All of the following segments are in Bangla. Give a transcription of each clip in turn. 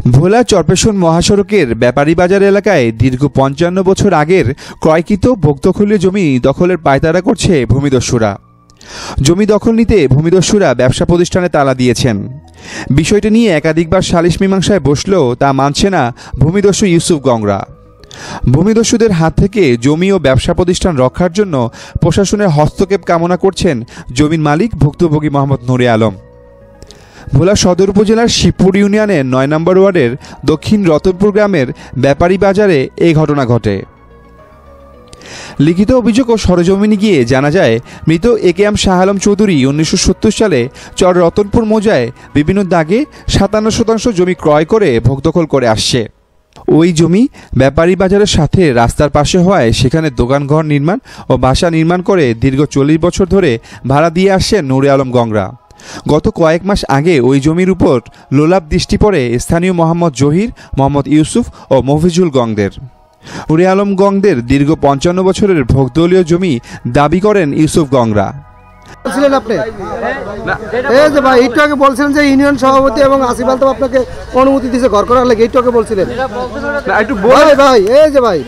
ভোলা চরপেশন মহাসড়কের ব্যাপারী বাজার এলাকায় দীর্ঘ ৫৫ বছর আগের ক্রয়কৃত ভোক্তখলীয় জমি দখলের পায়তারা করছে ভূমিদস্যুরা। জমি দখল নিতে ভূমিদস্যুরা ব্যবসা প্রতিষ্ঠানে তালা দিয়েছেন। বিষয়টি নিয়ে একাধিকবার সালিশ মীমাংসায় বসলেও তা মানছে না ভূমিদস্যু ইউসুফ গংরা। ভূমিদস্যুদের হাত থেকে জমি ও ব্যবসা প্রতিষ্ঠান রক্ষার জন্য প্রশাসনের হস্তক্ষেপ কামনা করছেন জমির মালিক ভুক্তভোগী মোহাম্মদ নুরে আলম। ভোলা সদর উপজেলার শিবপুর ইউনিয়নের ৯ নম্বর ওয়ার্ডের দক্ষিণ রতনপুর গ্রামের ব্যাপারী বাজারে এই ঘটনা ঘটে। লিখিত অভিযোগ ও সরেজমিনে গিয়ে জানা যায়, মৃত একেএম শাহ আলম চৌধুরী ১৯৭০ সালে চর রতনপুর মৌজায় বিভিন্ন দাগে ৫৭% জমি ক্রয় করে ভোগদখল করে আসছে। ওই জমি ব্যাপারী বাজারের সাথে রাস্তার পাশে হওয়ায় সেখানে দোকানঘর নির্মাণ ও বাসা নির্মাণ করে দীর্ঘ ৪০ বছর ধরে ভাড়া দিয়ে আসছেন নুরে আলম গংরা। গত কয়েক মাস আগে ওই জমির উপর লোলাপ দৃষ্টি পড়ে স্থানীয় মোহাম্মদ জহির, মোহাম্মদ ইউসুফ ও মফিজুল গংদের। নুরে আলম গংদের দীর্ঘ ৫৫ বছরের ভোগদলীয় জমি দাবি করেন ইউসুফ গংরা। আপনি এই যে ভাই একটু আগে বলছিলেন যে ইউনিয়ন সভাপতি এবং আসিফ আলতাফ আপনাকে অনুমতি দিয়েছে ঘর করার লাগে, একটু আগে বলছিলেন। একটু ভাই ভাই এই যে ভাই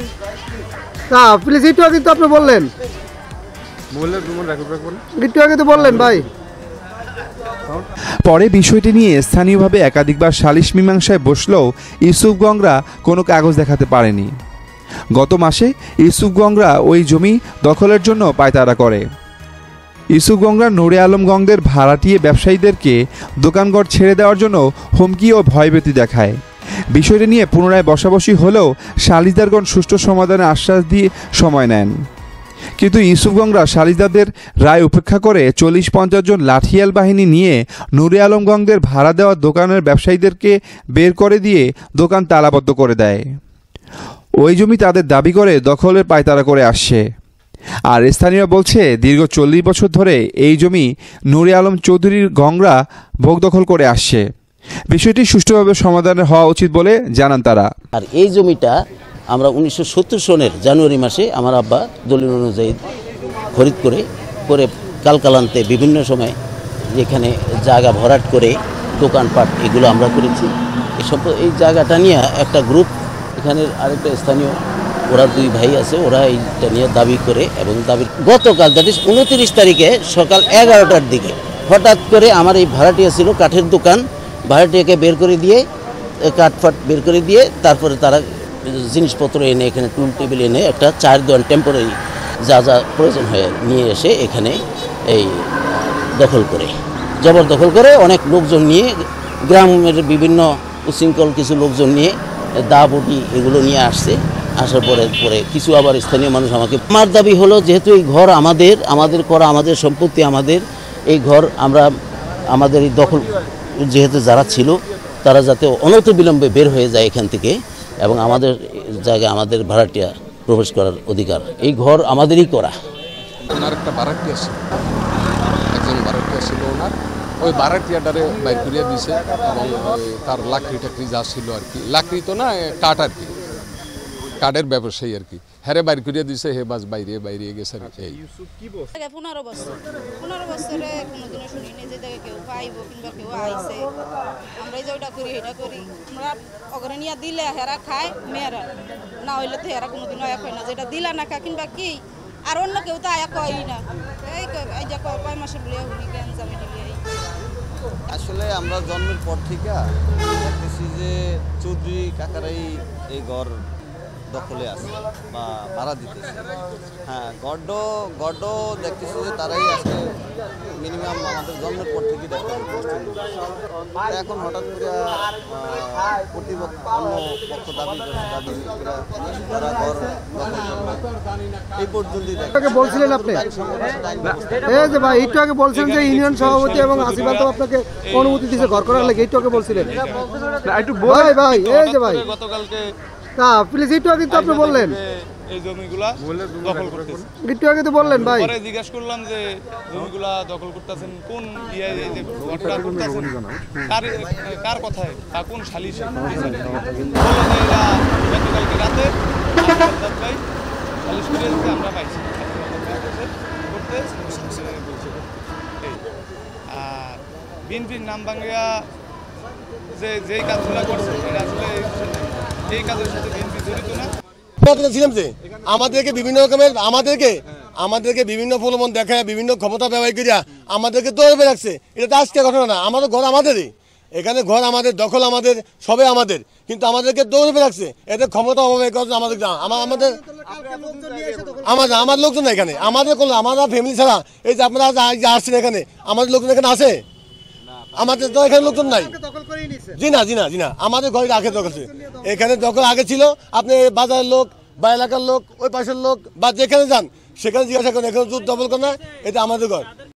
না প্লিজ একটু আগে তো আপনি বললেন, একটু আগে তো বললেন ভাই। পরে বিষয়টি নিয়ে স্থানীয়ভাবে একাধিকবার সালিশ মীমাংসায় বসলেও ইউসুফ গংরা কোনো কাগজ দেখাতে পারেনি। গত মাসে ইউসুফ গংরা ওই জমি দখলের জন্য পায়তারা করে। ইউসুফ গংরা নুরে আলম গংদের ভাড়াটিয়ে ব্যবসায়ীদেরকে দোকানঘর ছেড়ে দেওয়ার জন্য হুমকি ও ভয়ভীতি দেখায়। বিষয়টি নিয়ে পুনরায় বসাবসি হলেও সালিশদারগণ সুষ্ঠু সমাধানের আশ্বাস দিয়ে সময় নেন। কিন্তু ইউসুফ গংরা সালিশদারদের রায় উপেক্ষা করে ৪০-৫০ জন লাঠিয়াল বাহিনী নিয়ে নুরে আলম গংদের ভাড়া দেওয়া দোকানের ব্যবসায়ীদেরকে বের করে দিয়ে দোকান তালাবদ্ধ করে দেয়। ওই জমি তাদের দাবি করে দখলের পায়তারা করে আসছে। আর স্থানীয়রা বলছে দীর্ঘ ৪০ বছর ধরে এই জমি নুরে আলম চৌধুরীর গংরা ভোগ দখল করে আসছে। বিষয়টি সুষ্ঠুভাবে সমাধান হওয়া উচিত বলে জানান তারা। আর এই জমিটা আমরা ১৯৭০ সনের জানুয়ারি মাসে আমার আব্বা দলিল অনুযায়ী খরিদ করে কালকালান্তে বিভিন্ন সময় এখানে জায়গা ভরাট করে দোকানপাট এগুলো আমরা করেছি। এই জায়গাটা নিয়ে একটা গ্রুপ এখানের আরেকটা স্থানীয় ওরা ২ ভাই আছে, ওরা এইটা নিয়ে দাবি করে এবং গতকাল দ্যাট ইজ ২৯ তারিখে সকাল ১১টার দিকে হঠাৎ করে আমার এই ভাড়াটিয়া ছিল কাঠের দোকান, ভাড়াটিয়াকে বের করে দিয়ে কাঠফাট বের করে দিয়ে তারপরে তারা জিনিসপত্র এনে এখানে টুল টেবিল এনে একটা ৪ দোকান টেম্পোরারি যা যা প্রয়োজন হয় নিয়ে এসে এখানে এই জবরদখল করে অনেক লোকজন নিয়ে গ্রামের বিভিন্ন উশৃঙ্খল কিছু লোকজন নিয়ে দা বটি এগুলো নিয়ে আসার পরে কিছু আবার স্থানীয় মানুষ আমার দাবি হলো যেহেতু এই ঘর আমাদের করা, আমাদের সম্পত্তি, আমাদের এই ঘর আমাদের এই দখল যেহেতু যারা ছিল তারা যাতে অনতিবিলম্বে বের হয়ে যায় এখান থেকে এবং আমাদের জায়গায় আমাদের ভাড়াটিয়া প্রবেশ করার অধিকার, এই ঘর আমাদেরই করা। ওনার একটা ভাড়াটিয়া ছিল, একজন ভাড়াটিয়া ছিল, ওনার ওই ভাড়াটিয়াটারে বাইর করিয়া দিছে এবং তার লাকড়ি টাকড়ি যা ছিল আর কি, লাকড়ি তো না কাঠ আর কি, কাঠের ব্যবসায়ী আর কি, হ্যারে বাইর করিয়া দিছে, হে বাস বাইরে গেছে। 15 বছরে কোনোদিনও শুনিনি যে কেউ পাইব কিংবা কেউ আইছে। আমরা যে ওটা করি এটা করি, আমরা অগরে নিয়ে দিলে হেরা খায়, মেয়েরা না হইলে তো হেরা কোনোদিন আয়া কয় না যেটা দিলা না খা কিংবা কি, আর অন্য কেউ তো আয়া কয়ই না। এই যে কয় মাসে বলে উনি জ্ঞান জামে দিলে। আসলে আমরা জন্মের পর থেকে দেখতেছি যে চৌধুরী কাকারাই এই ঘর দখলে আছে বা ভাড়া দিতেছে। হ্যাঁ, গড্ড দেখতেছি যে তারাই আজকে মিনিমাম আমাদের জন্মের পর থেকেই দেখতে এখন হঠাৎ করে অন্য পক্ষ দাবি তারা ঘর এই পর্যন্তই বলছিলেন আপনি এই যে ভাই একটু আগে বলছিলেন যে ইউনিয়ন সভাপতি এবং আসিফ আলতাফ আপনাকে অনুমতি দিয়েছে ঘর করার লাগে, একটু আগে বলছিলেন। ভাই ভাই এই যে ভাই গতকালকে না প্লিজ একটু আগে তো আপনি বললেন এই জমিগুলা দখল করতেছে, একটু আগে তো বললেন ভাই। পরে জিজ্ঞাসা করলাম যে জমিগুলা দখল করতেছেন কোন ঘরটা করতেছেন কার কথায় বা কোন সালিশে বললো যে এরা গতকালকে রাতে ভাই সালিশ করে আমরা পাইছি করতে। আর বিএনপির নাম ভাঙিয়া যেই কাজগুলো করছে এই কাজের সাথে বিএনপি জড়িত না? ছিলাম যে আমাদেরকে বিভিন্ন রকমের আমাদেরকে বিভিন্ন প্রলোভন দেখায়, বিভিন্ন ক্ষমতা ব্যবহার করিয়া আমাদেরকে দৌড়ে রাখছে। এটা তো আজকে ঘটনা না, আমাদের ঘর আমাদেরই, এখানে ঘর আমাদের, দখল আমাদের, সবে আমাদের, কিন্তু আমাদেরকে দৌড়ে রাখছে। এদের ক্ষমতা অভাবে আমাদের আমার লোকজন না এখানে, আমাদের কোনো আমাদের ফ্যামিলি ছাড়া এই যে আপনারা আসছেন এখানে, আমাদের লোকজন এখানে আছে? আমাদের তো এখানে লোকজন নাই। জি না, আমাদের ঘরে আগে দখল ছিল, এখানে দখল আগে ছিল। আপনি বাজারের লোক বা এলাকার লোক, ওই পাশের লোক বা যেখানে যান সেখানে জিজ্ঞাসা করেন, এখানে দখল করে না, এটা আমাদের ঘর।